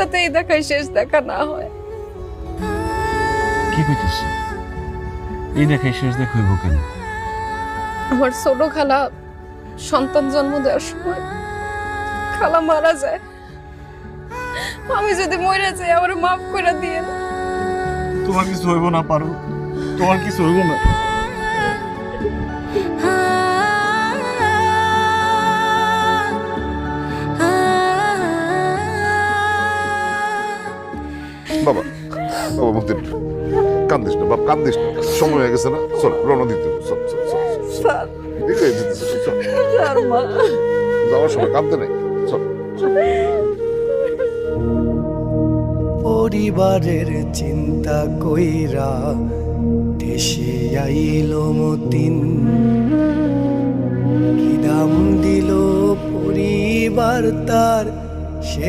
যাতে এই দেখায় শেষ দেখা না হয়। কি কইতেছ? এই দেখাই শেষ দেখা হইব কেন? আমার ছোট খালা সন্তান জন্ম দেওয়ার সময় খালা মারা যায়। আমি যদি মরে যাই আমার মাফ করে দিয়ে। তোমার কিছু হইব না পারো, তোমার কিছু হইব না। বাবা বাবা মুক্তি কান্দিস না বাবা, কান্দিস না, সময় হয়ে গেছে না, চল রওনা দিতে হবে, চল চল চল স্যার, ঠিক হয়ে যেতেছে, চল স্যার মা। যাওয়ার সময় কাঁদতে নেই, চল। পরিবারের চিন্তা কইরা দেশে আইল মতিন, কি দাম দিল পরিবার তার সে